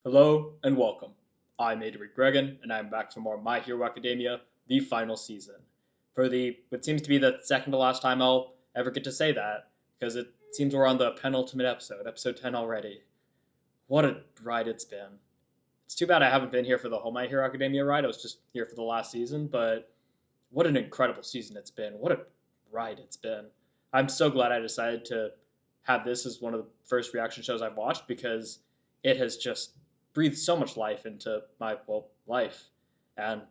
Hello and welcome. I'm Adric Gregan, and I'm back for more My Hero Academia, the final season. For what seems to be the second to last time I'll ever get to say that, because it seems we're on the penultimate episode 10 already. What a ride it's been. It's too bad I haven't been here for the whole My Hero Academia ride. I was just here for the last season, but what an incredible season it's been. What a ride it's been. I'm so glad I decided to have this as one of the first reaction shows I've watched because it has just breathed so much life into my life, and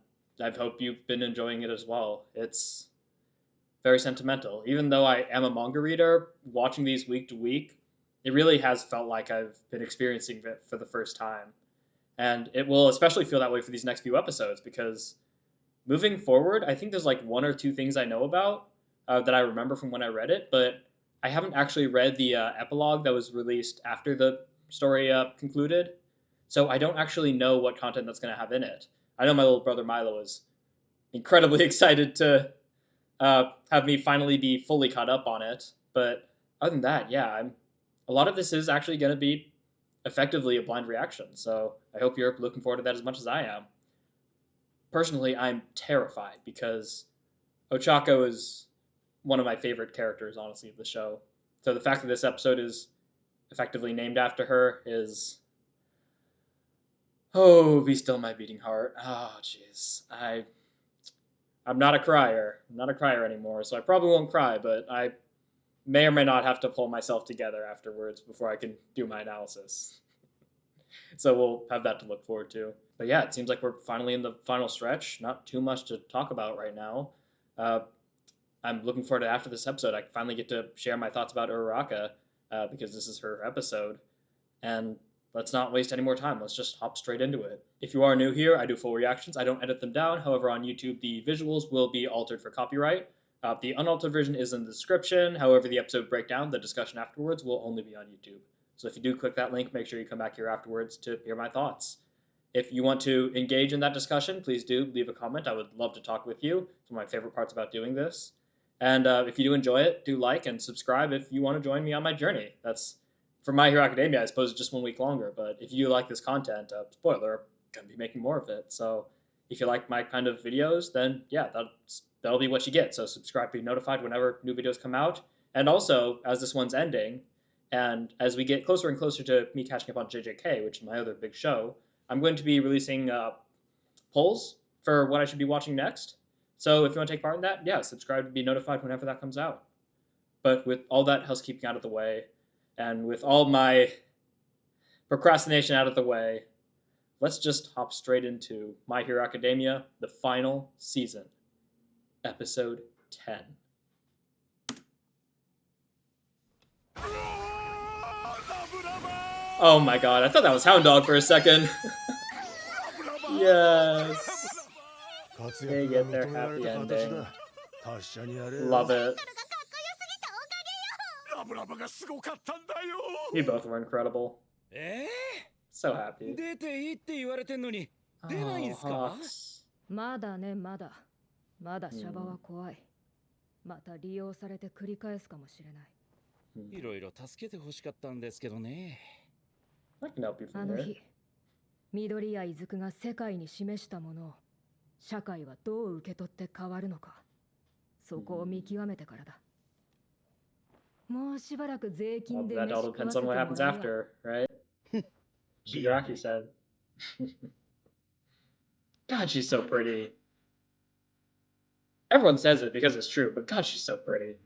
I hope you've been enjoying it as well. It's very sentimental. Even though I am a manga reader, watching these week to week, it really has felt like I've been experiencing it for the first time. And it will especially feel that way for these next few episodes because moving forward, I think there's like one or two things I know about that I remember from when I read it, but I haven't actually read the epilogue that was released after the story concluded. So I don't actually know what content that's going to have in it. I know my little brother Milo is incredibly excited to have me finally be fully caught up on it. But other than that, yeah, a lot of this is actually going to be effectively a blind reaction. So I hope you're looking forward to that as much as I am. Personally, I'm terrified because Ochako is one of my favorite characters, honestly, of the show. So the fact that this episode is effectively named after her is, oh, be still my beating heart. Oh, jeez. I'm not a crier. I'm not a crier anymore, so I probably won't cry, but I may or may not have to pull myself together afterwards before I can do my analysis. So we'll have that to look forward to. But yeah, it seems like we're finally in the final stretch. Not too much to talk about right now. Uh, I'm looking forward to after this episode. I finally get to share my thoughts about Uraraka because this is her episode. And let's not waste any more time. Let's just hop straight into it. If you are new here, I do full reactions. I don't edit them down. However, on YouTube, the visuals will be altered for copyright. The unaltered version is in the description. However, the episode breakdown, the discussion afterwards, will only be on YouTube. So if you do click that link, make sure you come back here afterwards to hear my thoughts. If you want to engage in that discussion, please do leave a comment. I would love to talk with you. It's one of my favorite parts about doing this. And if you do enjoy it, do like and subscribe if you want to join me on my journey. That's for My Hero Academia, I suppose it's just 1 week longer. But if you like this content, spoiler, I'm gonna be making more of it. So if you like my kind of videos, then yeah, that'll be what you get. So subscribe to be notified whenever new videos come out. And also, as this one's ending, and as we get closer and closer to me catching up on JJK, which is my other big show, I'm going to be releasing polls for what I should be watching next. So if you want to take part in that, yeah, subscribe to be notified whenever that comes out. But with all that housekeeping out of the way, and with all my procrastination out of the way, let's just hop straight into My Hero Academia, the final season, episode 10. Oh my god, I thought that was Hound Dog for a second. Yes. They get their happy ending. Love it. You both were incredible. So happy. Oh, Hawks. まだね、まだ。まだシャバは怖い。また利用されて繰り返すかもしれない。いろいろ助けて欲しかったんですけどね。I can help you あ from の there. 日、緑や泉が世界に示したものを社会はどう受け取って変わるのか、そこを見極めてからだ。もうしばらく税 Well, 金で that 飯 all 食わ depends せ on ても what らう happens わ。 after, right? Shigaraki said. God, she's so pretty. Everyone says it because it's true, but God, she's so pretty.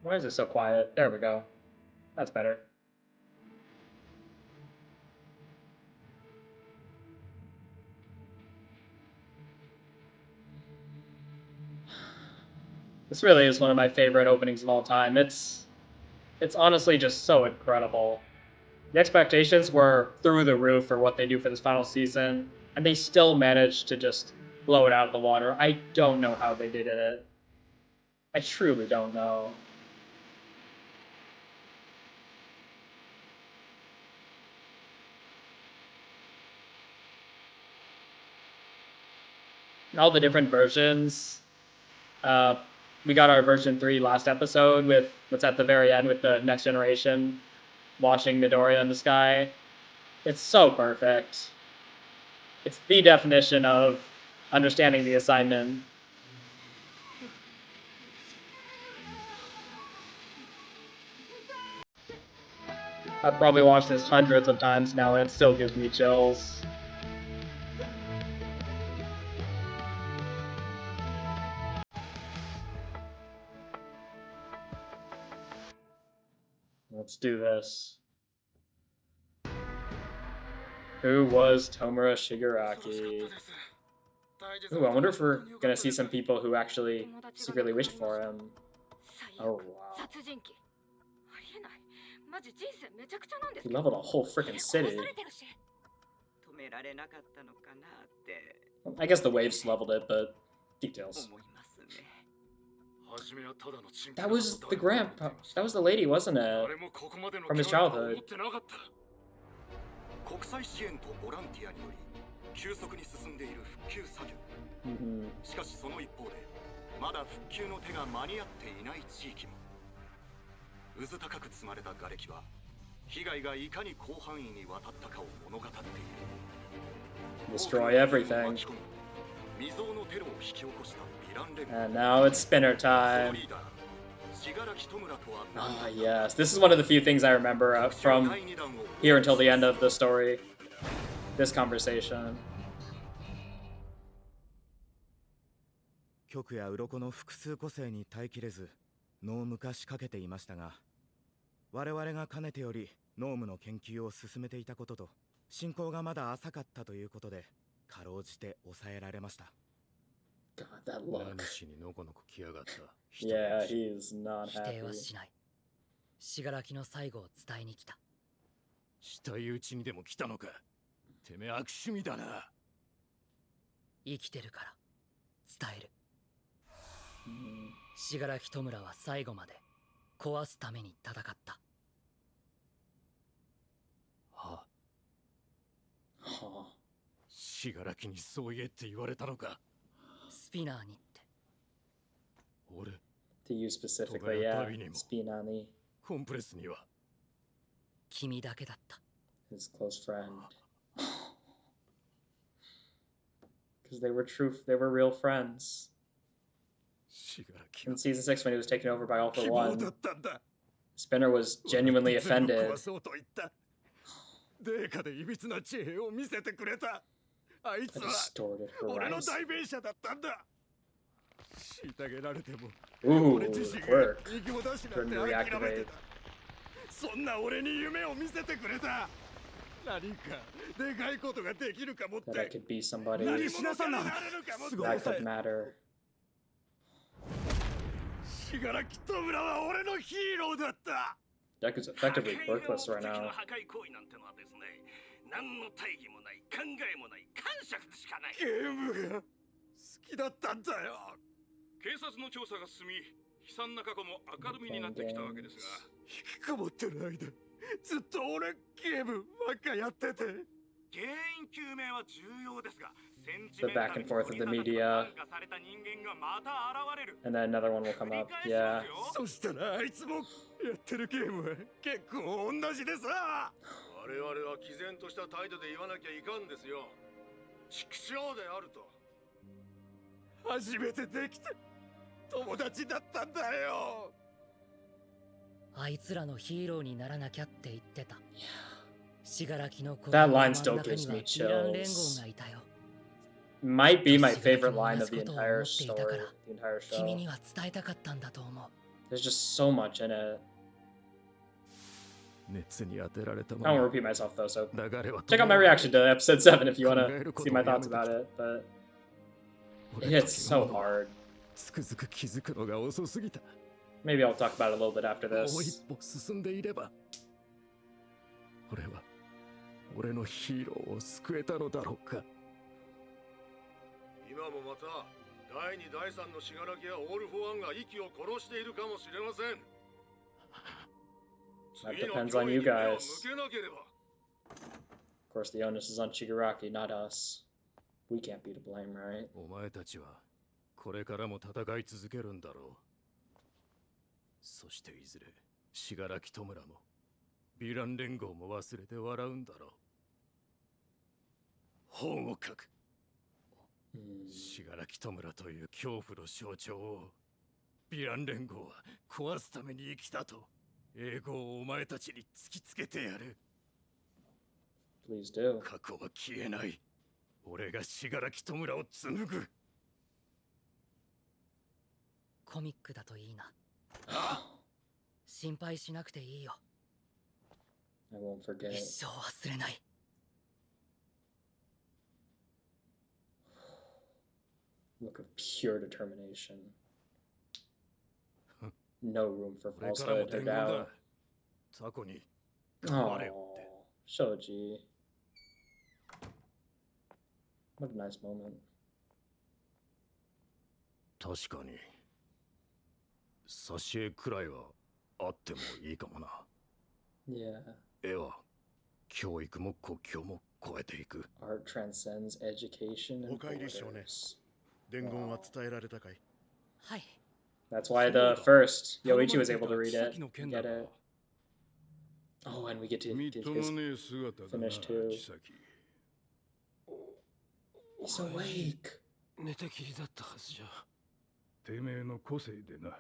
Why is it so quiet? There we go. That's better. This really is one of my favorite openings of all time. It's honestly just so incredible. The expectations were through the roof for what they do for this final season, and they still managed to just blow it out of the water. I don't know how they did it. I truly don't know. And all the different versions. we got our version 3 last episode with what's at the very end with the next generation watching Midoriya in the sky. It's so perfect. It's the definition of understanding the assignment. I've probably watched this hundreds of times now and it still gives me chills. Let's do this. Who was Tomura Shigaraki? Ooh, I wonder if we're gonna see some people who actually secretly wished for him. Oh wow. He leveled a whole freaking city. I guess the waves leveled it, but details. That was the grandpa. That was the lady, wasn't it? From his childhood. Mm-hmm. しかしその一方でまだ復旧の手が間に合っていない地域もうず高く積まれた瓦礫は被害がいかに広範囲にわたったかを物語っている Destroy everything. 未曾有のテロを引き起こしたヴィラン連合 And now it's spinner time. Ah, yes. This is one of the few things I remember from here until the end of the story. This conversation. 極や鱗の複数個性に耐えきれず脳無化しかけていましたが、我々がかねてより脳無の研究を進めていたことと進行がまだ浅かったということでかろうじて抑えられました。 God, that look. 何しにのこのこ来やがった。 Yeah, he is not 否定は happy. しない。信楽の最後を伝えに来た。したいうちにでも来たのか。てめえ悪趣味だな。生きてるから伝える。信楽戸村は最後まで壊すために戦った。はあ。はあ。信楽にそう言えって言われたのか。スピナーにって。俺。To you specifically, yeah. Spinani. コンプレスには。君だけだった。His close friend. Because they were real friends. In season 6 when he was taken over by All for One, Spinner was genuinely offended. デーカでいびつな知恵を見せてくれた。あいつは俺の代弁者だったんだ。虐げられても俺自身が息も出しなんて諦めてた。そんな俺に夢を見せてくれた。何かでかいことができるかもって。That I could be somebody 何しなさんな。 that could matter. 信楽戸村は俺のヒーローだった。Deck is effectively worthless right now. 何の大義もない考えもない感触しかない。ゲームが好きだったんだよ。警察の調査が進み、悲惨な過去も明るみになってきたわけですが、引きこもってる間、ずっと俺ゲームばっかやってて。原因究明は重要ですが、 The back and forth of the media. And then another one will come up. Yeah. そしたらあいつもやってるゲームは結構同じでさ。我々は毅然とした態度で言わなきゃいかんですよ。畜生であると。初めてできた友達だったんだよ。あいつらのヒーローにならなきゃって言ってた。信楽の子 That line still gives me chills. Might be my favorite line of the entire story, the entire show. 君には伝えたかったんだと思う。 There's just so much in it. 熱に当てられた I won't repeat myself though, so 流れは check out my reaction to episode 7 if you want to see my thoughts about it. But it hits so hard. つくづく気づくのが遅すぎた。 Maybe I'll talk about it a little bit after もう一 this. 歩進んでいれば俺は俺のヒーローを救えたのだろうか。今もまた第2第3の信楽やオール・フォー・ワンが息を殺しているかもしれません。 That depends on you guys. Of course, the onus is on Shigaraki, not us. We can't be to blame, right? お前たちはこれからも戦い続けるんだろそしていずれ信楽戸村もヴィラン連合も忘れて笑うんだろう。本を書く。信楽戸村という恐怖の象徴をヴィラン連合は壊すために生きたと英語をお前たちに突きつけてやる。 Please do. 過去は消えない。俺が信楽戸村を紡ぐ。コミックだといいな。心配しなくていいよ。 I won't forget. 一生忘れない。 Look of pure determination. No room for これからも falsehood or 伝言だ doubt. タコに頑張れよって。 Shoji. What a nice moment. 確かに挿絵くらいはあってもいいかもな。 Yeah. 絵は教育も国境も超えていく。 Art transcends education and お帰り少年。 borders. 伝言は伝えられたかい？はい。 That's why the first Yoichi was able to read it. Get it. Oh, and we get to get his finish too. He's awake. 寝てきりだったはずじゃ。てめえの個性でな。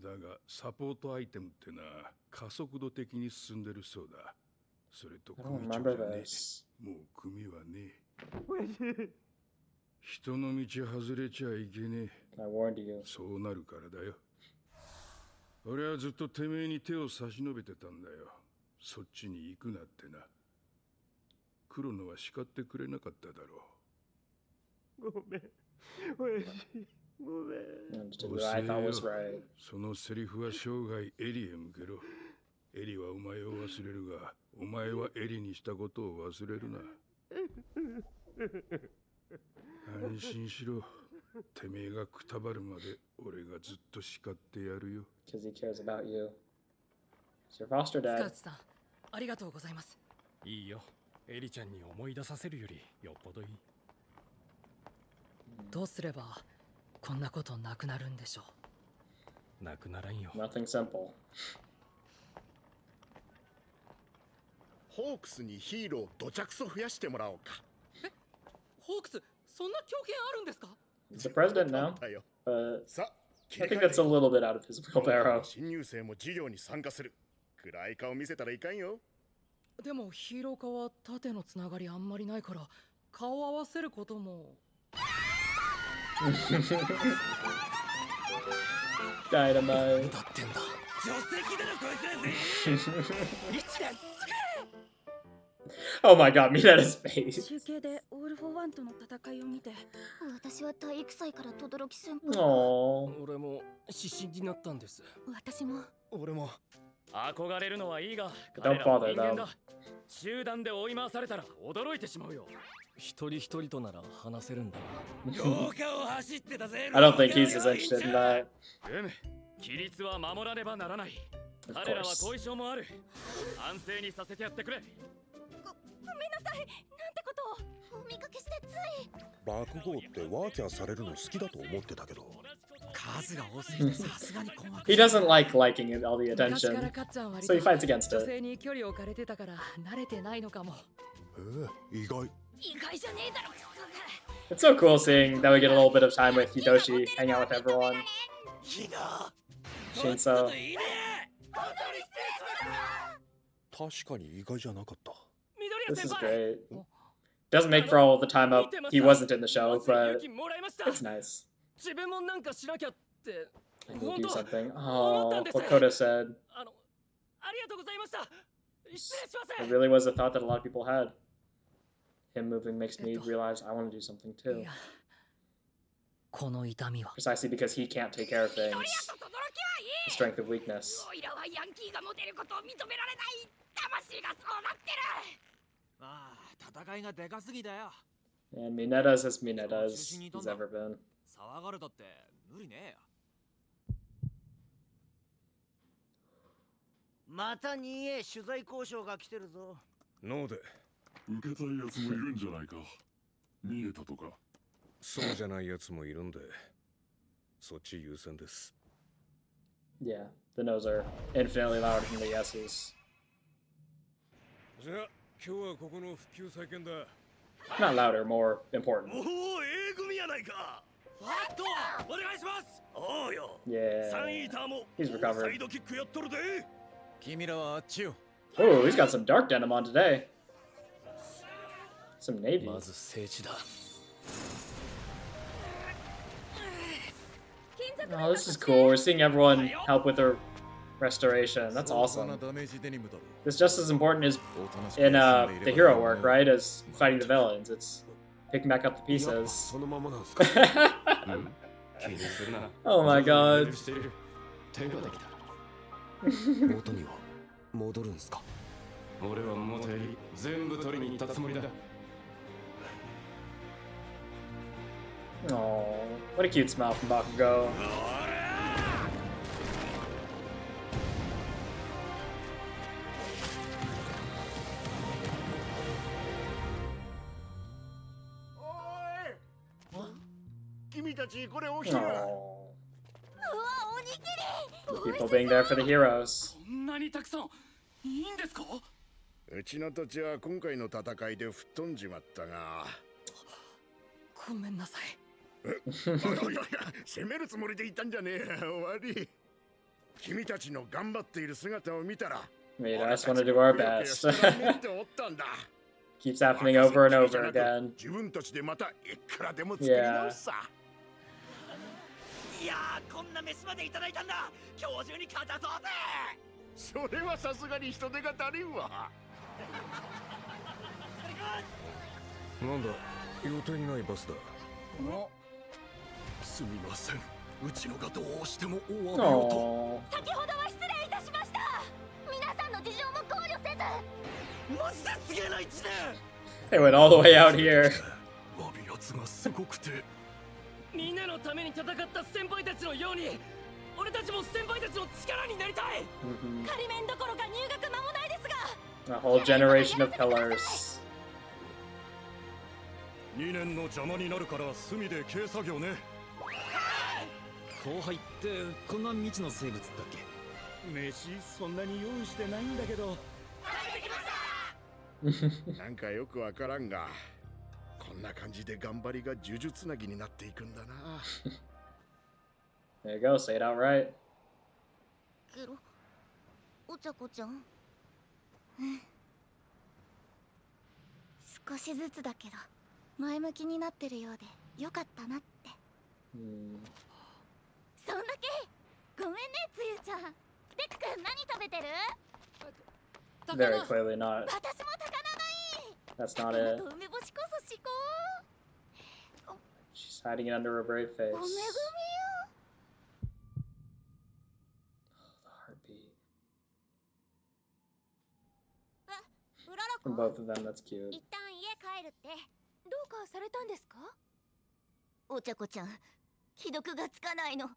だがサポートアイテムってな加速度的に進んでるそうだ。それと I don't 組長 remember じゃね this. え。もう組はねえ。人の道外れちゃいけねえ。 I warned you. そうなるからだよ。俺はずっとてめえに手を差し伸べてたんだよ。そっちに行くなってな。黒野は叱ってくれなかっただろう。ごめん。おやじ。ごめん。 And did what I thought was right. そのセリフは生涯エリへ向けろ。エリはお前を忘れるが、お前はエリにしたことを忘れるな。安心しろ。てめえがくたばるまで俺がずっと叱ってやるよ。 Because he cares about you. He's your foster スカ dad. ウツさん、ありがとうございます。いいよ。エリちゃんに思い出させるよりよっぽどいい。どうすればこんなことなくなるんでしょう。なくならんよ。 Nothing simple. ホークスにヒーローどちゃくそ増やしてもらおうか。ホークス、そんな強権あるんですか？ He's the president now. だよ。 But さあ、 I think that's a little bit out of his wheelbarrow. 新入生も授業に参加する。暗い顔見せたらいかんよ。でもヒーロー科は縦のつながりあんまりないから顔合わせることも。Dynamite. だってんだ。女性だろこいつ。Oh my god, Mina's face. 中継でオール・フォー・ワンとの戦いを見て、私は体育祭から轟先輩。 Aww. 俺も指針になったんです。私も。俺も。憧れるのはいいが、 Don't 彼らは bother 人間 them. だ。集団で追い回されたら驚いてしまうよ。一人一人となら話せるんだ。廊下を走ってたぜ。 I don't think he's as interested in that. 規律は守らねばならない。 Of 彼らは course. 後遺症もある。安静にさせてやってくれ。ごめんなさい。なんてことを。お見かけしてつい。爆豪ってワーキャーされるの好きだと思ってたけど。数が多すぎてさすがに困惑。 He doesn't like liking all the 昔から attention, かっちゃん割 so he と fights against 女 it. 性に距離を置かれてたから慣れてないのかも。意外。意外じゃねえだろ。 It's so cool seeing that we get a little bit of time with Hidoshi, hang out with everyone. Chainsaw. 確かに意外じゃなかった。 This is great. Doesn't make for all the time up he wasn't in the show, but it's nice. 自分もなんかしなきゃって。 I will do something. Oh, what Koda said. ありがとうございました。失礼しま It す。 really was a thought that a lot of people had. Him moving makes me realize I want to do something too. いや、この痛みは Precisely because he can't take care of things. The strength of weakness. オイラはヤンキーがモテることを認められない。魂がそうなってる。ああ、戦いがでかすぎだよ。 And Mineta's as Mineta's he's ever been. 騒がれたって無理ねえよ。また 2A 取材交渉が来てるぞ。ノーで。受けたいやつもいるんじゃないか。見えたとか。そうじゃないやつもいるんで、そっち優先です。Yeah, the no's are infinitely louder than the yeses. Not louder, more important. Yeah, he's recovered. Oh, he's got some dark denim on today. Some navy. Oh, this is cool. We're seeing everyone help with their restoration. That's awesome. It's just as important as in the hero work, right? As fighting the villains. It's picking back up the pieces. Oh my god. Oh, what a cute smile from Bakugo. People being there for the heroes. うちの土地は今回の戦いで吹っ飛んじまったが。ごめんなさい。攻めるつもりでいたんじゃねえ。悪い。君たちの頑張っている姿を見たら。We just want to do our best. Keeps happening over and over again. Yeah. いやー、こんな飯までいただいたんだ。今日中に片そうぜ。それはさすがに人手が足りんわ。なんだ、予定にないバスだ。すみません。うちのがどうしても終わろうと。先ほどは失礼いたしました。皆さんの事情も考慮せず。マジですげえな一年。They went all the way out here. わびやつがすごくて。みんなのために戦った先輩たちのように俺たちも先輩たちの力になりたい。仮面どころか入学間もないですが。A whole generation of pillars. 2年の邪魔になるから隅で軽作業ね。後輩ってこんな未知の生物だっけ？飯そんなに用意してないんだけど。なんかよくわからんが。こんな感じで頑張りが呪術つなぎになっていくんだな。There you go, say it outright. けど、お茶子ちゃん。少しずつだけど、前向きになってるようでよかったなって。そんだけ。ごめんね、つゆちゃん。てっくん何食べてる？Very clearly not. 私も高菜がいい。That's not it. 梅干しこそ至高。She's hiding it under her brave face. おめぐみよ。The heartbeat. うらら From both of them, that's cute. 一旦家帰るって。どうかされたんですか？お茶子ちゃん、既読がつかないの。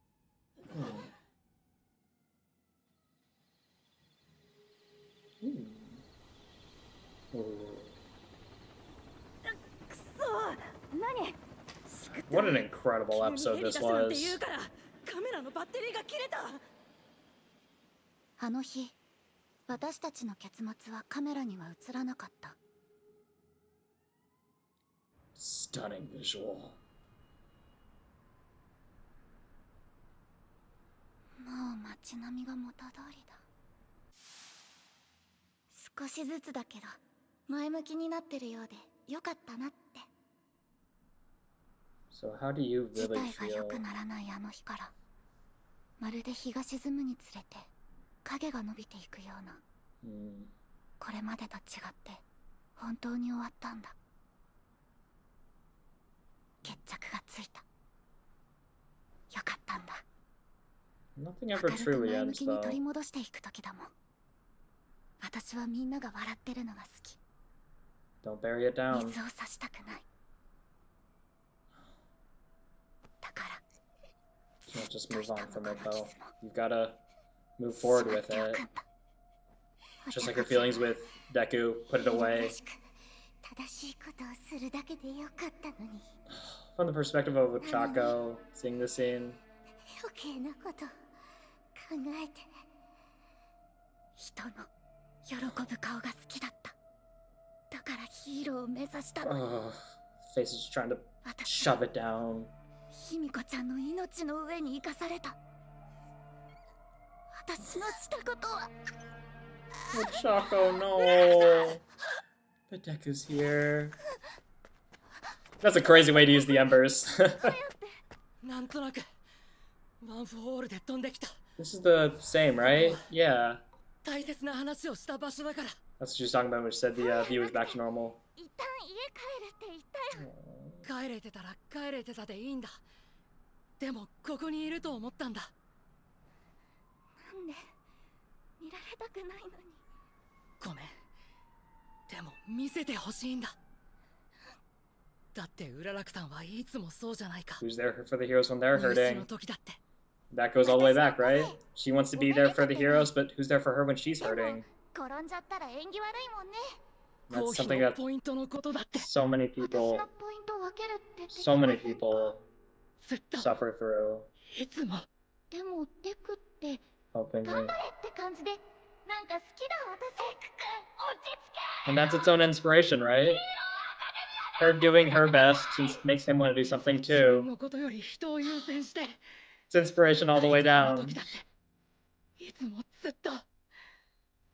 What an incredible episode this was. カメラのバッテリーが切れた。あの日、私たちの結末はカメラには映らなかった。Stunning visual. もう街並みが元通りだ。少しずつだけど前向きになってるようでよかったなって。So how do you 事 really 態が良 feel? くならないあの日から、まるで日が沈むにつれて影が伸びていくような。これまでと違って本当に終わったんだ。決着がついた。よかったんだ。 Nothing ever truly 前向 ends きに though. 取り戻していく時だもん。私はみんなが笑ってるのが好き。 Don't bury it down. 水を差したくない。だから。 Can't just move on from it though. You've gotta move forward with it. Just like your feelings with Deku, put it away. 正しいことをするだけでよかったのに。 From the perspective of Chaco, seeing the scene. 余計なこと考考えて人の喜ぶ顔が好きだった。だからヒーローを目指したの。Face is trying to shove it down. 卑弥呼ちゃんの命の上に生かされた。私のしたことは。Choco, no. Hideku's here. That's a crazy way to use the embers. This is the same, right? Yeah. That's what she's talking about when she said the view is back to normal. 帰れてたら帰れてたでいいんだ。でもここにいると思ったんだ。なんで見られたくないのに。ごめん。でも見せてほしいんだ。だってウララクさんはいつもそうじゃないか。 Who's there for the heroes when they're hurting? That goes all the way back, right? She wants to be there for the heroes, but who's there for her when she's hurting? That's something that so many people suffer through. Hoping and that's its own inspiration, right? Her doing her best just makes him want to do something too. It's inspiration all the way down.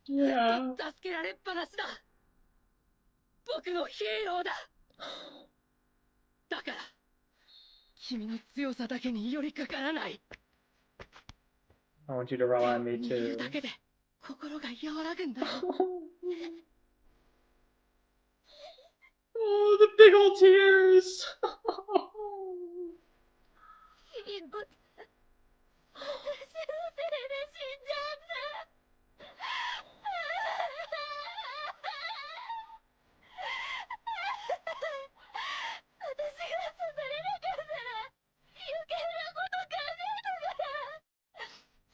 Yeah. 僕のヒーローだ。だから君の強さだけに寄りかからない。I want you to rely on me 見る too. だけで心が和らぐんだ。Oh, the big old tears. 私のせいで死んじゃった。私が刺されなかったら余計なこと考えたから。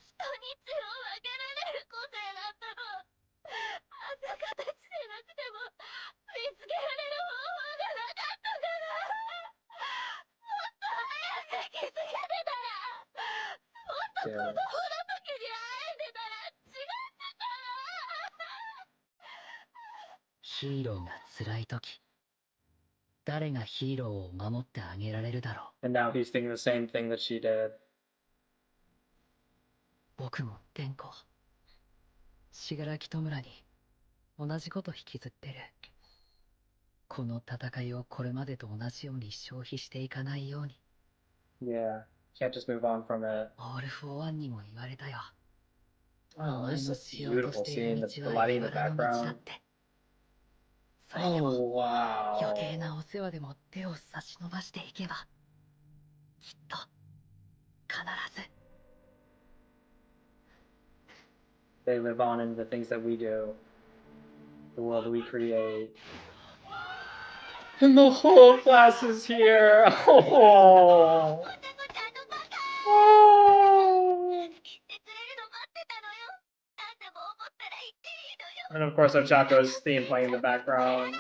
人に血を分けられる個性だったの。あんな形でなくても見つけられる方法がなかったから。もっと早く気づけてたら。もっと子供の時に会えてたら違ってたら。ヒーローが辛い時、誰がヒーローを守ってあげられるだろう。 And now he's thinking the same thing that she did. 僕も天子、信楽戸村に同じこと引きずってる。この戦いをこれまでと同じように消費していかないように。 Yeah, can't just move on from it. オール・フォー・ワンにも言われたよ。 Oh, お前 this の is し a ようと beautiful している scene. The 道は lighting in the 茨の道だっ background. て。それでも Oh, wow. 余計なお世話でも手を差し伸ばしていけば、きっと必ず。 They live on in the things that we do, the world we create. And the whole class is here. Oh. Oh. And of course, Ochako's theme playing in the background.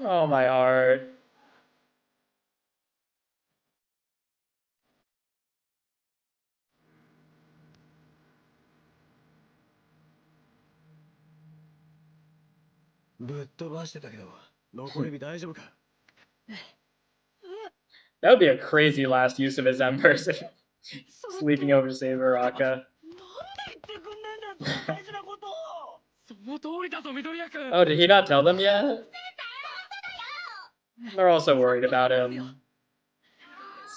Oh, my heart. That would be a crazy last use of his embers if sleeping over to save Uraraka. Oh, did he not tell them yet? They're also worried about him.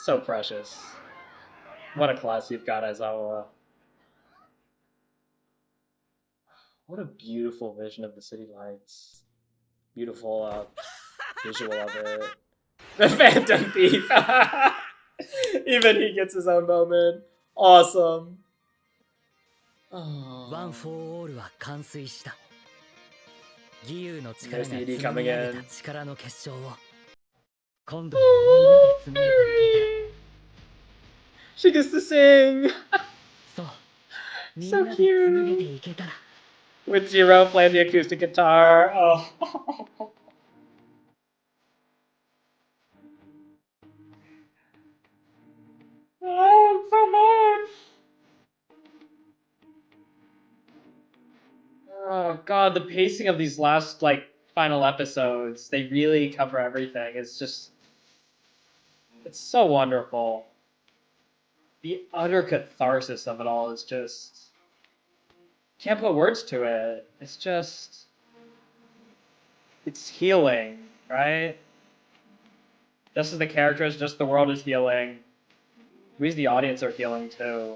So precious. What a class you've got, Aizawa. What a beautiful vision of the city lights. Beautiful visual of it. The Phantom Thief! Even he gets his own moment. Awesome. ワン・フォー・オールは完遂した。義勇の力が Nice 積み ED 上 coming げた in. 力の結晶を今度はみんなで紡げてみて。 She gets to sing! そう、みん So なで紡げて cute! いけたら。 With Zero playing the acoustic guitar. Oh. Oh god, the pacing of these last final episodes, they really cover everything. It's so wonderful. The utter catharsis of it all is just can't put words to it. It's healing, right? Just as the characters, just the world is healing. We as the audience are healing too.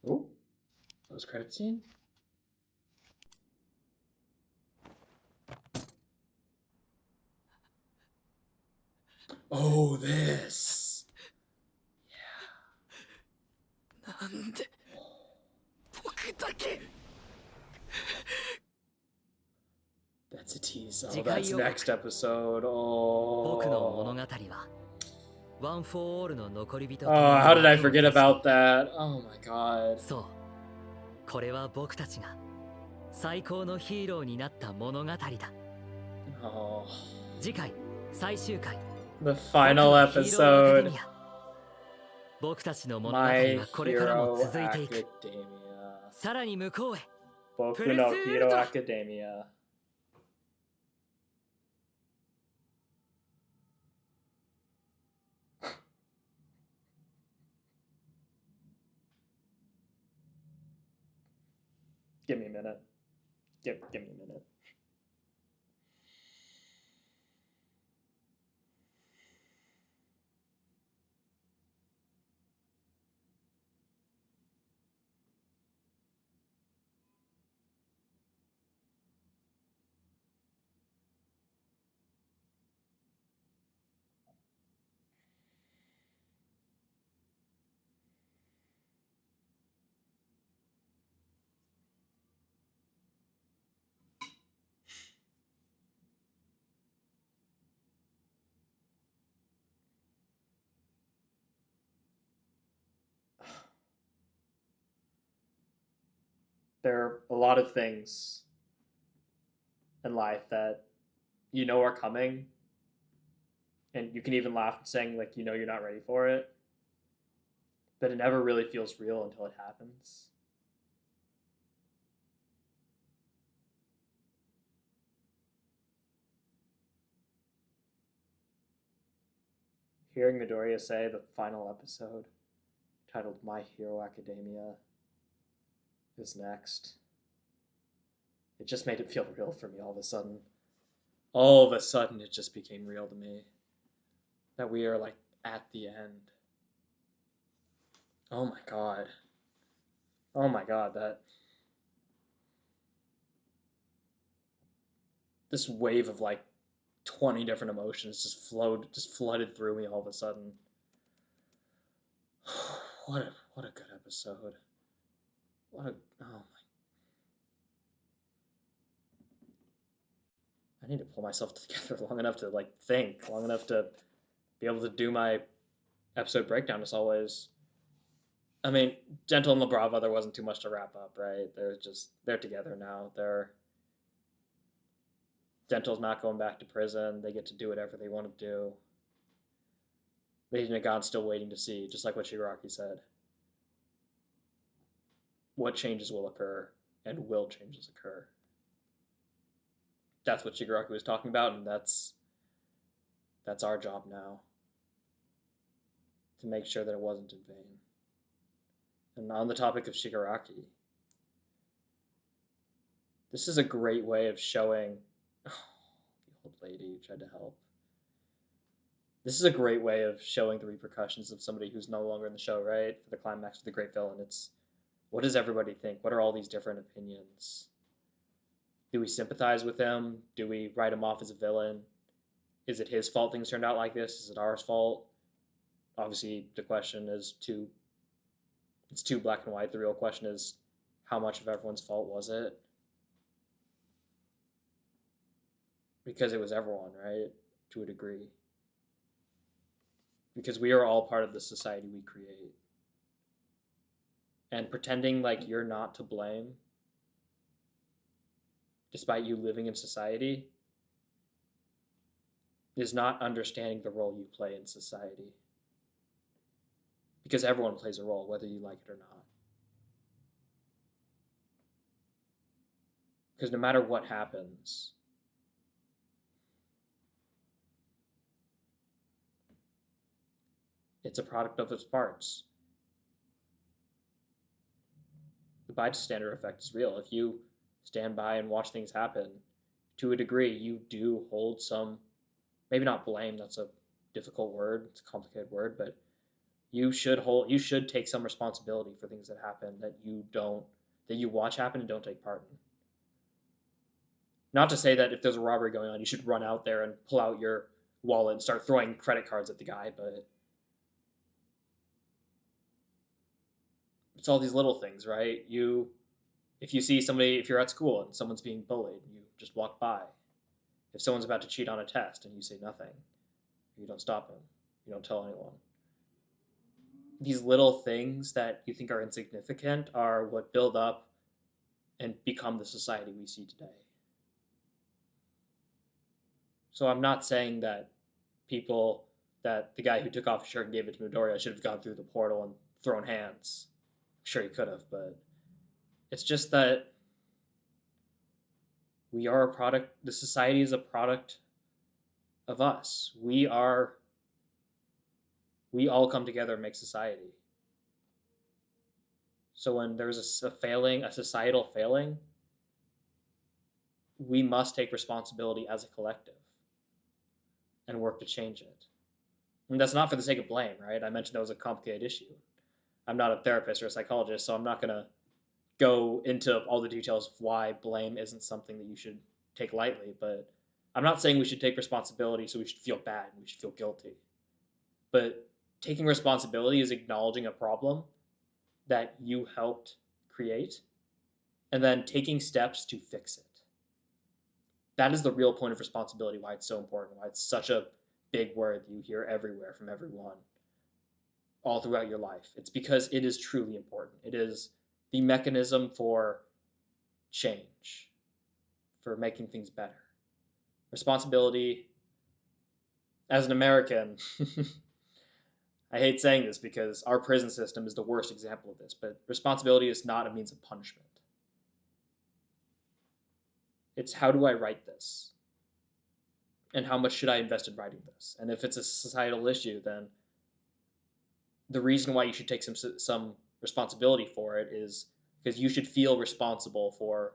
Ooh, post credit scene. Oh, this. Yeah. That's a tease. Oh, that's next episode. Oh. Oh, how did I forget about that? Oh my god. これは僕たちが最高のヒーローになった物語だ。Oh. 次回最終回 The final episode. 僕たちの物語はこれからも続いていく。さらに向こうへ。僕のヒーローアカデミア。Give me a minute. Give me a minute. There are a lot of things in life that you know are coming, and you can even laugh saying like you're not ready for it, but it never really feels real until it happens. Hearing Midoriya say the final episode, titled My Hero Academia, is next. It just made it feel real for me all of a sudden. All of a sudden, it just became real to me. That we are, at the end. Oh my god. Oh my god, that... This wave of, 20 different emotions just flooded through me all of a sudden. What a good episode. Oh my... I need to pull myself together long enough to think, long enough to be able to do my episode breakdown as always. I mean, Gentle and La Brava, there wasn't too much to wrap up, right? They're together now. Gentle's not going back to prison. They get to do whatever they want to do. Lady Nagan's still waiting to see, just like what Shigaraki said. What changes will occur, and will changes occur? That's what Shigaraki was talking about, and that's our job now. To make sure that it wasn't in vain. And on the topic of Shigaraki, this is a great way of showing... Oh, the old lady who tried to help. This is a great way of showing the repercussions of somebody who's no longer in the show, right? For the climax of the great villain, it's... What does everybody think? What are all these different opinions? Do we sympathize with him? Do we write him off as a villain? Is it his fault things turned out like this? Is it ours fault? Obviously, the question is it's too black and white. The real question is, how much of everyone's fault was it? Because it was everyone, right? To a degree. Because we are all part of the society we create. And pretending like you're not to blame, despite you living in society, is not understanding the role you play in society. Because everyone plays a role, whether you like it or not. Because no matter what happens, it's a product of its parts. The bystander effect is real. If you stand by and watch things happen, to a degree, you do hold some, maybe not blame, that's a difficult word, it's a complicated word, but you should take some responsibility for things that happen that you watch happen and don't take part in. Not to say that if there's a robbery going on, you should run out there and pull out your wallet and start throwing credit cards at the guy, but it's all these little things, right? If you see somebody, if you're at school and someone's being bullied, you just walk by. If someone's about to cheat on a test and you say nothing, you don't stop them, you don't tell anyone. These little things that you think are insignificant are what build up and become the society we see today. So I'm not saying that the guy who took off his shirt and gave it to Midoriya should have gone through the portal and thrown hands. I'm sure he could have, but it's just that we are a product, the society is a product of us. We all come together and make society. So when there's a societal failing, we must take responsibility as a collective and work to change it. And that's not for the sake of blame, right? I mentioned that was a complicated issue. I'm not a therapist or a psychologist, so I'm not going to go into all the details of why blame isn't something that you should take lightly, but I'm not saying we should take responsibility so we should feel bad and we should feel guilty. But taking responsibility is acknowledging a problem that you helped create and then taking steps to fix it. That is the real point of responsibility, why it's so important, why it's such a big word that you hear everywhere from everyone, all throughout your life. It's because it is truly important. It is the mechanism for change, for making things better. Responsibility, as an American, I hate saying this because our prison system is the worst example of this, but responsibility is not a means of punishment. It's how do I write this? And how much should I invest in writing this? And if it's a societal issue, then the reason why you should take some responsibility for it is because you should feel responsible for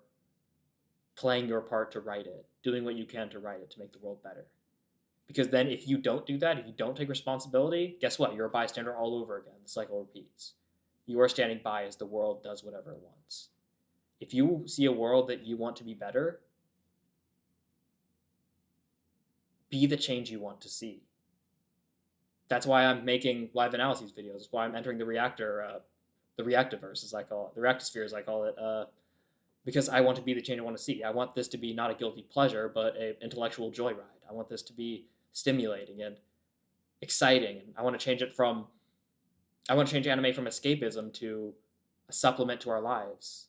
playing your part to write it, doing what you can to write it, to make the world better. Because then if you don't do that, if you don't take responsibility, guess what? You're a bystander all over again. The cycle repeats. You are standing by as the world does whatever it wants. If you see a world that you want to be better, be the change you want to see. That's why I'm making live analyses videos. That's why I'm entering the reactiverse, as I call it, the reactosphere, as I call it, because I want to be the change I want to see. I want this to be not a guilty pleasure, but an intellectual joyride. I want this to be stimulating and exciting. And I want to change anime from escapism to a supplement to our lives.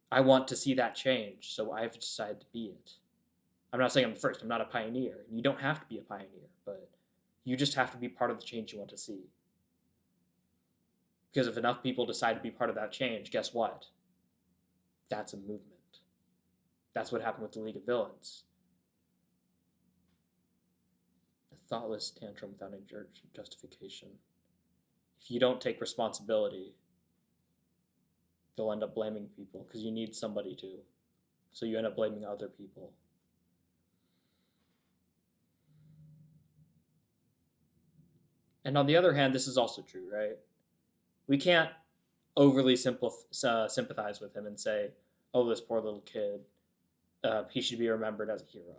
I want to see that change, so I've decided to be it. I'm not saying I'm the first. I'm not a pioneer. You don't have to be a pioneer, but you just have to be part of the change you want to see. Because if enough people decide to be part of that change, guess what? That's a movement. That's what happened with the League of Villains. A thoughtless tantrum without any justification. If you don't take responsibility, you'll end up blaming people because you need somebody to. So you end up blaming other people. And on the other hand, this is also true, right? We can't overly sympathize with him and say, oh, this poor little kid, he should be remembered as a hero.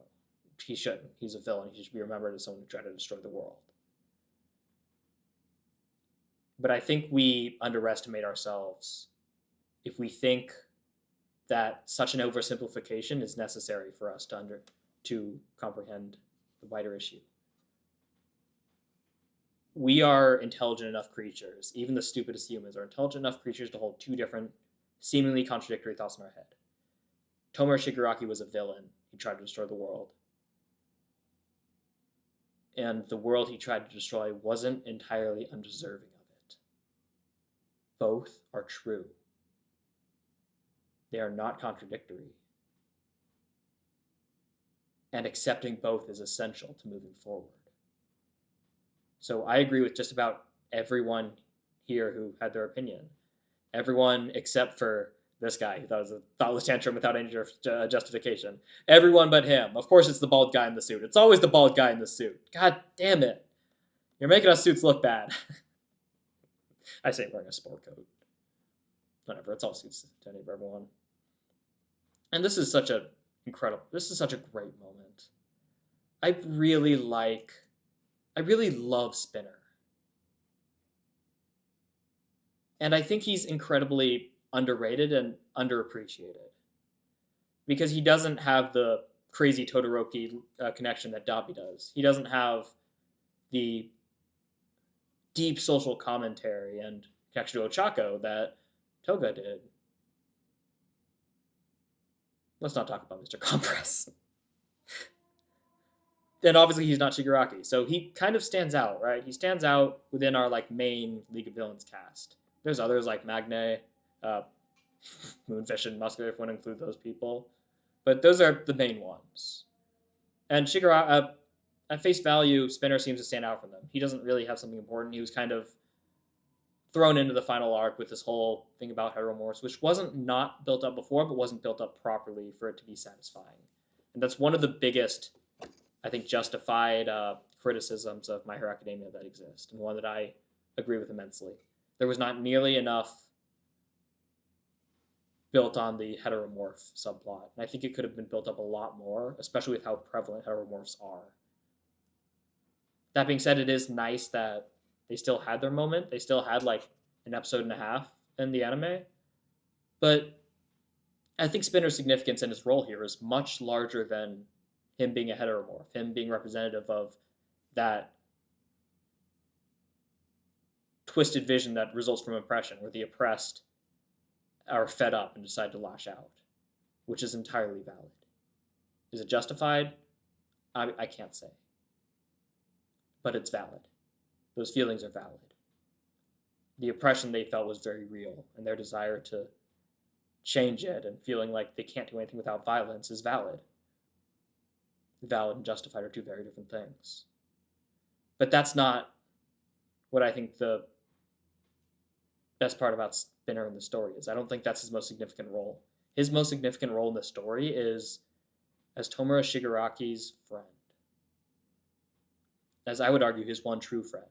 he shouldn't. He's a villain. He should be remembered as someone who tried to destroy the world. But I think we underestimate ourselves if we think that such an oversimplification is necessary for us to comprehend the wider issue. We are intelligent enough creatures, even the stupidest humans are intelligent enough creatures to hold two different, seemingly contradictory thoughts in our head. Tomura Shigaraki was a villain. He tried to destroy the world. And the world he tried to destroy wasn't entirely undeserving of it. Both are true. They are not contradictory. And accepting both is essential to moving forward. So I agree with just about everyone here who had their opinion. Everyone except for this guy who thought it was a thoughtless tantrum without any justification. Everyone but him. Of course it's the bald guy in the suit. It's always the bald guy in the suit. God damn it. You're making us suits look bad. I say wearing a sport coat. Whatever, it's all suits to everyone. And this is such a great moment. I really love Spinner. And I think he's incredibly underrated and underappreciated. Because he doesn't have the crazy Todoroki connection that Dabi does. He doesn't have the deep social commentary and connection to Ochako that Toga did. Let's not talk about Mr. Compress. And obviously he's not Shigaraki, so he kind of stands out, right? He stands out within our main League of Villains cast. There's others like Magne, Moonfish, and Muscular, if you want to include those people. But those are the main ones. And Shigaraki, at face value, Spinner seems to stand out from them. He doesn't really have something important. He was kind of thrown into the final arc with this whole thing about heteromorphs, which wasn't not built up before, but wasn't built up properly for it to be satisfying. And that's one of the biggest, I think, justified criticisms of My Hero Academia that exist, and one that I agree with immensely. There was not nearly enough built on the heteromorph subplot, and I think it could have been built up a lot more, especially with how prevalent heteromorphs are. That being said, it is nice that they still had their moment. They still had an episode and a half in the anime. But I think Spinner's significance and his role here is much larger than him being a heteromorph, him being representative of that twisted vision that results from oppression, where the oppressed are fed up and decide to lash out, which is entirely valid. Is it justified? I can't say. But it's valid. Those feelings are valid. The oppression they felt was very real, and their desire to change it and feeling like they can't do anything without violence is valid. Valid and justified are two very different things. But that's not what I think the best part about Spinner in the story is. I don't think that's his most significant role. His most significant role in the story is as Tomura Shigaraki's friend. As I would argue, his one true friend.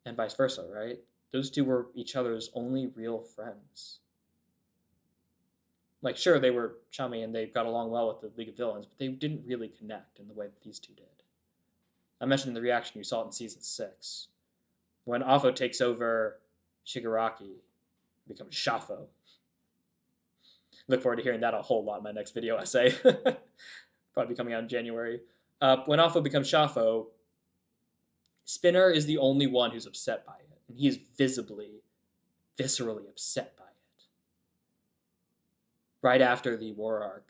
And vice versa, right? Those two were each other's only real friends. Sure, they were chummy and they got along well with the League of Villains, but they didn't really connect in the way that these two did. I mentioned in the reaction you saw it in Season 6. When Afo takes over Shigaraki, becomes Shafo. Look forward to hearing that a whole lot in my next video essay. Probably coming out in January. When Afo becomes Shafo, Spinner is the only one who's upset by it. And he is viscerally upset by it. Right after the war arc,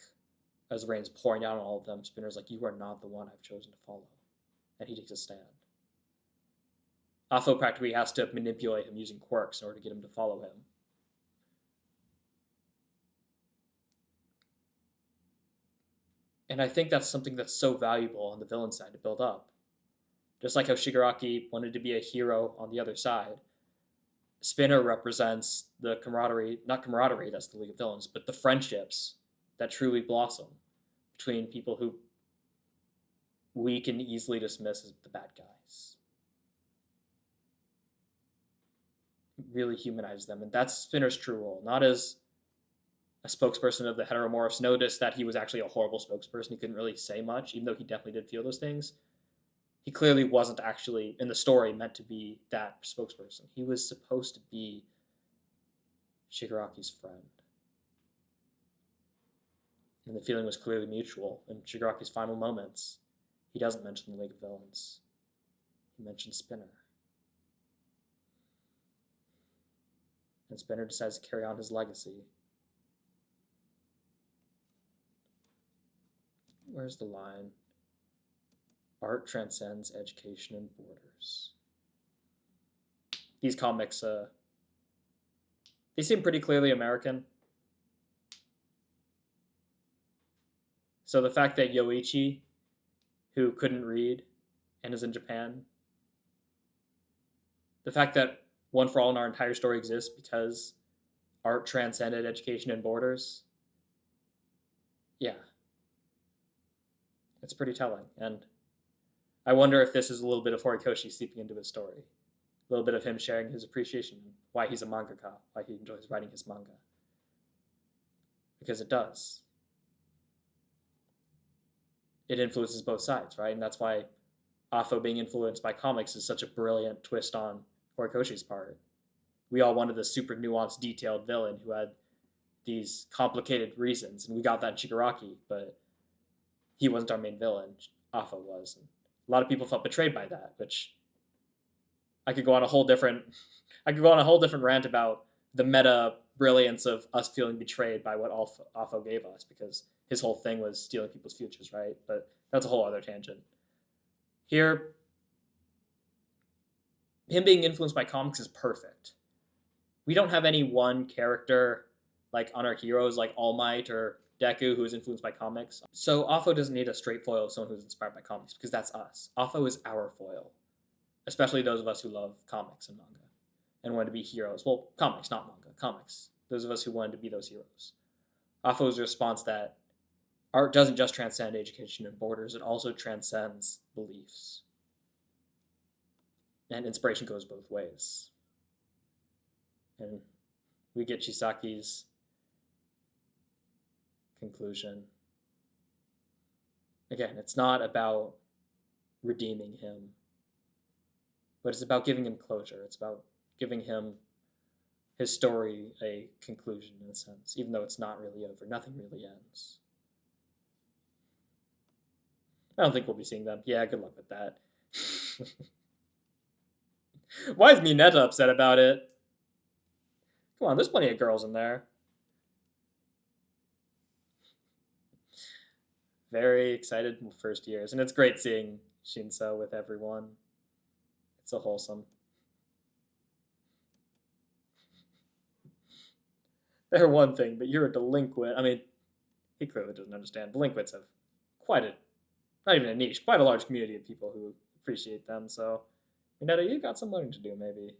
as the rain's pouring down on all of them, Spinner's like, you are not the one I've chosen to follow. And he takes a stand. Afo practically has to manipulate him using quirks in order to get him to follow him. And I think that's something that's so valuable on the villain side to build up. Just like how Shigaraki wanted to be a hero on the other side, Spinner represents the camaraderie, not camaraderie, that's the League of Villains, but the friendships that truly blossom between people who we can easily dismiss as the bad guys. It really humanizes them, and that's Spinner's true role, not as a spokesperson of the heteromorphs, noticed that he was actually a horrible spokesperson. He couldn't really say much, even though he definitely did feel those things. He clearly wasn't actually, in the story, meant to be that spokesperson. He was supposed to be Shigaraki's friend. And the feeling was clearly mutual. In Shigaraki's final moments, he doesn't mention the League of Villains. He mentions Spinner. And Spinner decides to carry on his legacy. Where's the line? Art transcends education and borders. These comics, they seem pretty clearly American. So the fact that Yoichi, who couldn't read and is in Japan, the fact that One for All in our entire story exists because art transcended education and borders, yeah. It's pretty telling. And I wonder if this is a little bit of Horikoshi seeping into his story. A little bit of him sharing his appreciation, why he's a mangaka, why he enjoys writing his manga. Because it does. It influences both sides, right? And that's why Afo being influenced by comics is such a brilliant twist on Horikoshi's part. We all wanted the super nuanced, detailed villain who had these complicated reasons, and we got that in Shigaraki, but he wasn't our main villain. Afo was. And a lot of people felt betrayed by that, which I could go on a whole different rant about the meta brilliance of us feeling betrayed by what Afo gave us, because his whole thing was stealing people's futures, right? But that's a whole other tangent. Here, him being influenced by comics is perfect. We don't have any one character like on our heroes like All Might or Deku who is influenced by comics. So Afo doesn't need a straight foil of someone who's inspired by comics, because that's us. Afo is our foil, especially those of us who love comics and manga and want to be heroes. Well, comics, not manga, comics. Those of us who wanted to be those heroes. Afo's response that art doesn't just transcend education and borders, it also transcends beliefs. And inspiration goes both ways. And we get Chisaki's conclusion. Again, it's not about redeeming him, but it's about giving him closure. It's about giving him his story a conclusion, in a sense, even though it's not really over. Nothing really ends. I don't think we'll be seeing them. Yeah, good luck with that. Why is Mineta upset about it? Come on, there's plenty of girls in there. Very excited first years, and it's great seeing Shinso with everyone. It's so wholesome. They're one thing, but you're a delinquent. I mean, he clearly doesn't understand. Delinquents have quite a, not even a niche, quite a large community of people who appreciate them, so Mineta, you got some learning to do, maybe.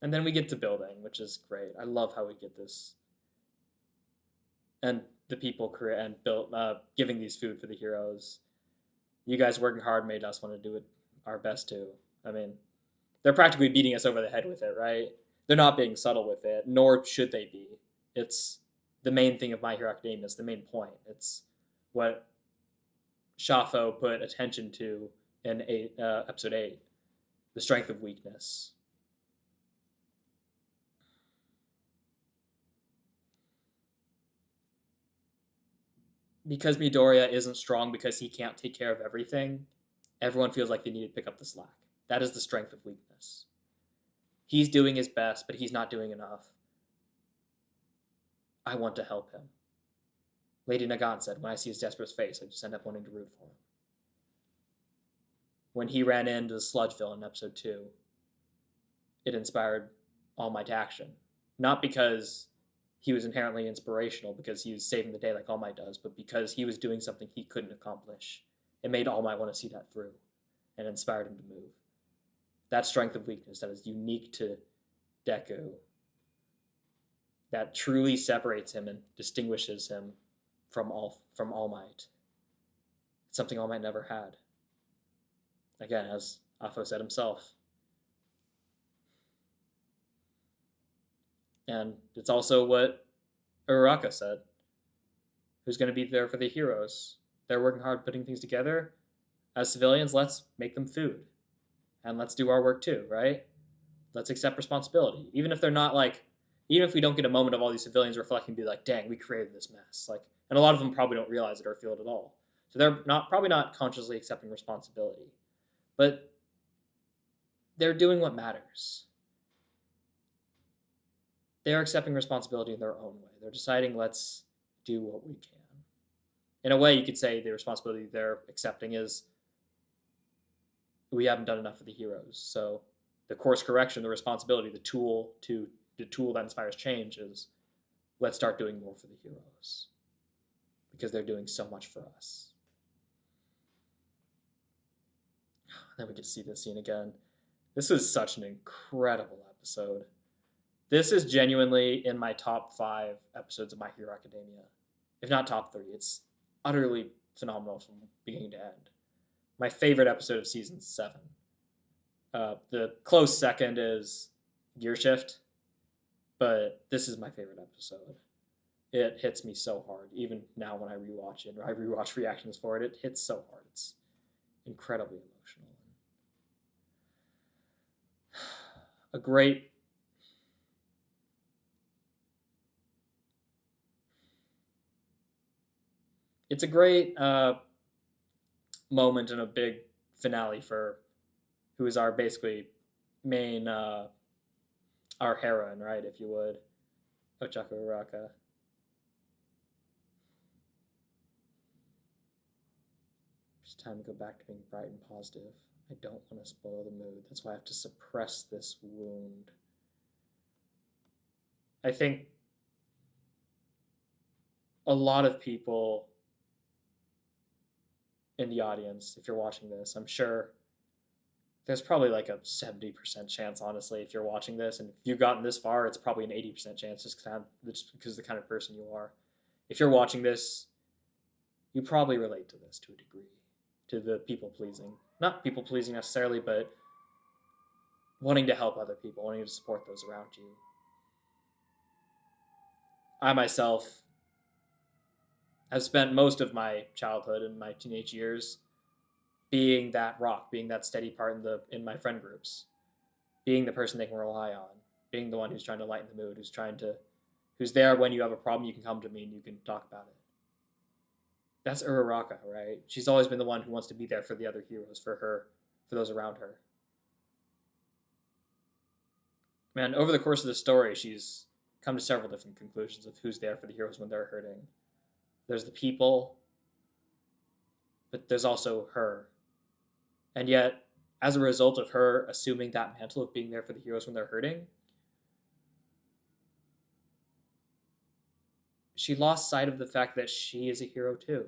And then we get to building, which is great. I love how we get this. And the people and giving these food for the heroes. You guys working hard made us want to do it our best too. I mean, they're practically beating us over the head with it, right? They're not being subtle with it, nor should they be. It's the main thing of My Hero Academia. It's the main point. It's what Shafo put attention to in episode 8, the strength of weakness. Because Midoriya isn't strong because he can't take care of everything, everyone feels like they need to pick up the slack. That is the strength of weakness. He's doing his best, but he's not doing enough. I want to help him. Lady Nagant said, when I see his desperate face, I just end up wanting to root for him. When he ran into the Sludgeville in episode 2, it inspired All Might to action. Not because he was inherently inspirational, because he was saving the day like All Might does, but because he was doing something he couldn't accomplish. It made All Might want to see that through, and inspired him to move. That strength of weakness that is unique to Deku, that truly separates him and distinguishes him from All Might. It's something All Might never had. Again, as Afo said himself. And it's also what Uraraka said. Who's going to be there for the heroes? They're working hard putting things together. As civilians, let's make them food. And let's do our work too, right? Let's accept responsibility. Even if they're not like, even if we don't get a moment of all these civilians reflecting and be like, dang, we created this mess. Like, and a lot of them probably don't realize it or feel it at all. So they're probably not consciously accepting responsibility. But they're doing what matters. They're accepting responsibility in their own way. They're deciding, let's do what we can. In a way, you could say the responsibility they're accepting is we haven't done enough for the heroes. So the course correction, the responsibility, the tool that inspires change is let's start doing more for the heroes because they're doing so much for us. Then we get to see this scene again. This was such an incredible episode. This is genuinely in my top 5 episodes of My Hero Academia. If not top 3, it's utterly phenomenal from beginning to end. My favorite episode of season 7. The close second is Gear Shift, but this is my favorite episode. It hits me so hard, even now when I rewatch it, or I rewatch reactions for it. It hits so hard. It's incredibly emotional. A great it's a great moment and a big finale for who is our basically main our heroine, right, if you would, Ochako Uraraka. It's time to go back to being bright and positive. I don't want to spoil the mood. That's why I have to suppress this wound. I think a lot of people in the audience, if you're watching this, I'm sure there's probably like a 70% chance, honestly, if you're watching this, and if you've gotten this far, it's probably an 80% chance just because of the kind of person you are. If you're watching this, you probably relate to this to a degree, to the people-pleasing. Not people-pleasing necessarily, but wanting to help other people, wanting to support those around you. I myself have spent most of my childhood and my teenage years being that rock, being that steady part in my friend groups, being the person they can rely on, being the one who's trying to lighten the mood, who's there when you have a problem, you can come to me and you can talk about it. That's Uraraka, right? She's always been the one who wants to be there for the other heroes, for those around her. Man, over the course of the story, she's come to several different conclusions of who's there for the heroes when they're hurting. There's the people, but there's also her. And yet, as a result of her assuming that mantle of being there for the heroes when they're hurting, she lost sight of the fact that she is a hero too.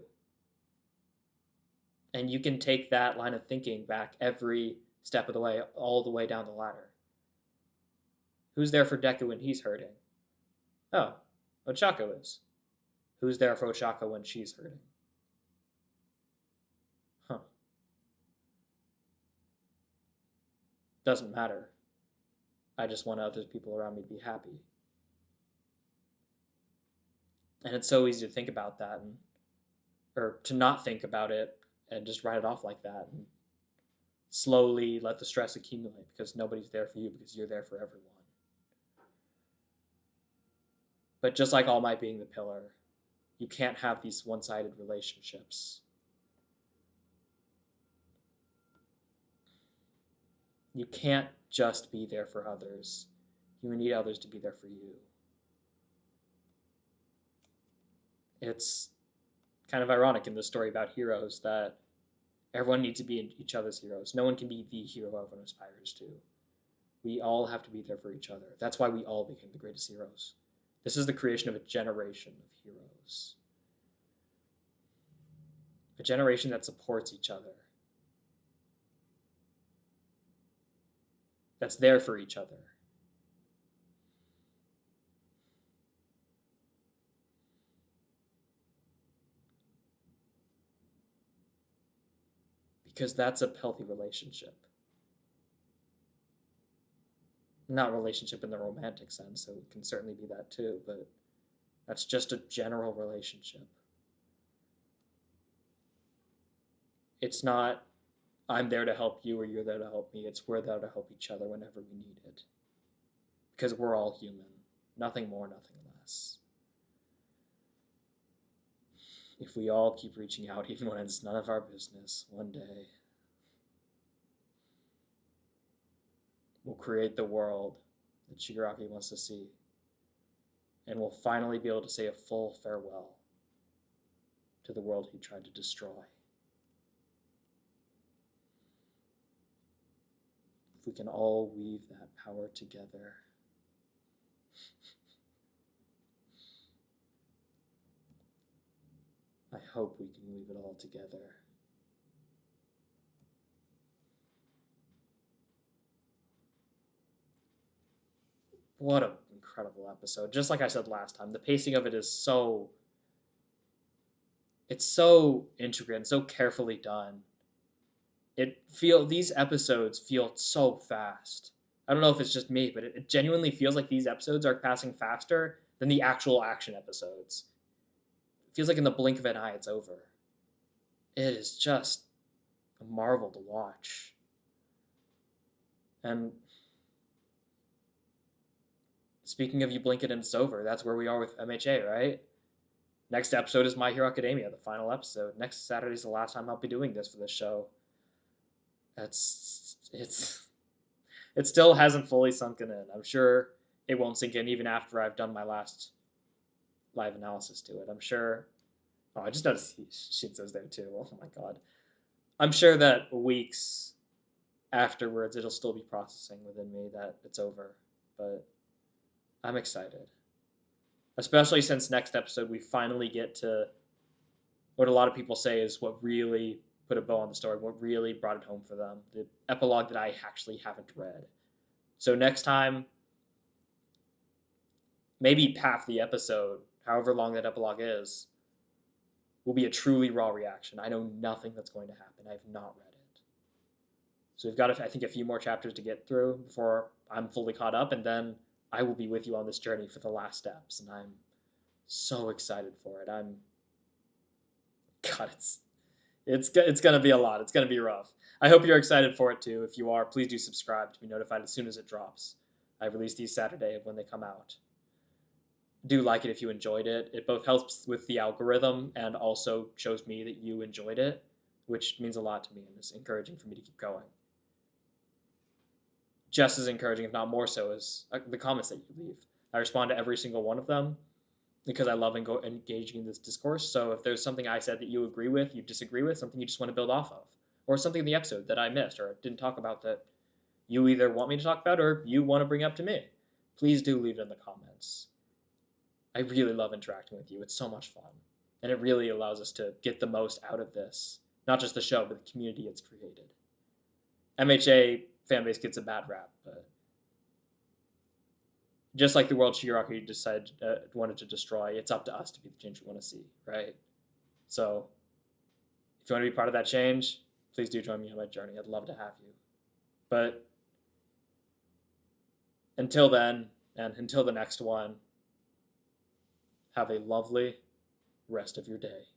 And you can take that line of thinking back every step of the way, all the way down the ladder. Who's there for Deku when he's hurting? Oh, Ochako is. Who's there for Ochako when she's hurting? Huh. Doesn't matter. I just want other people around me to be happy. And it's so easy to think about that, or to not think about it and just write it off like that and slowly let the stress accumulate because nobody's there for you because you're there for everyone. But just like All Might being the pillar, you can't have these one-sided relationships. You can't just be there for others. You need others to be there for you. It's kind of ironic in the story about heroes that everyone needs to be each other's heroes. No one can be the hero everyone aspires to. We all have to be there for each other. That's why we all became the greatest heroes. This is the creation of a generation of heroes. A generation that supports each other. That's there for each other. Because that's a healthy relationship. Not relationship in the romantic sense, so it can certainly be that too, but That's just a general relationship. It's not, I'm there to help you or you're there to help me. It's we're there to help each other whenever we need it. Because we're all human. Nothing more, nothing less. If we all keep reaching out, even when it's none of our business, one day we'll create the world that Shigaraki wants to see. And we'll finally be able to say a full farewell to the world he tried to destroy. If we can all weave that power together. I hope we can weave it all together. What an incredible episode. Just like I said last time, the pacing of it is so... It's so intricate and so carefully done. These episodes feel so fast. I don't know if it's just me, but it genuinely feels like these episodes are passing faster than the actual action episodes. It feels like in the blink of an eye, it's over. It is just a marvel to watch. And speaking of you blink it and it's over, that's where we are with MHA, right? Next episode is My Hero Academia, the final episode. Next Saturday's the last time I'll be doing this for this show. It still hasn't fully sunken in. I'm sure it won't sink in even after I've done my last live analysis to it. I'm sure... Oh, I just noticed Shinzo's there too. Oh my god. I'm sure that weeks afterwards it'll still be processing within me that it's over. But I'm excited. Especially since next episode we finally get to what a lot of people say is what really put a bow on the story, what really brought it home for them. The epilogue that I actually haven't read. So next time, maybe half the episode, however long that epilogue is, will be a truly raw reaction. I know nothing that's going to happen. I have not read it. So we've got, I think, a few more chapters to get through before I'm fully caught up, and then I will be with you on this journey for the last steps, and I'm so excited for it. God, it's going to be a lot. It's going to be rough. I hope you're excited for it too. If you are, please do subscribe to be notified as soon as it drops. I release these Saturday when they come out. Do like it if you enjoyed it. It both helps with the algorithm and also shows me that you enjoyed it, which means a lot to me and is encouraging for me to keep going. Just as encouraging, if not more so, is the comments that you leave. I respond to every single one of them because I love engaging in this discourse. So if there's something I said that you agree with, you disagree with, something you just want to build off of, or something in the episode that I missed or didn't talk about that you either want me to talk about or you want to bring up to me, please do leave it in the comments. I really love interacting with you. It's so much fun. And it really allows us to get the most out of this. Not just the show, but the community it's created. MHA fanbase gets a bad rap, but just like the world Shigaraki decided wanted to destroy, it's up to us to be the change we want to see, right? So if you want to be part of that change, please do join me on my journey. I'd love to have you. But until then, and until the next one, have a lovely rest of your day.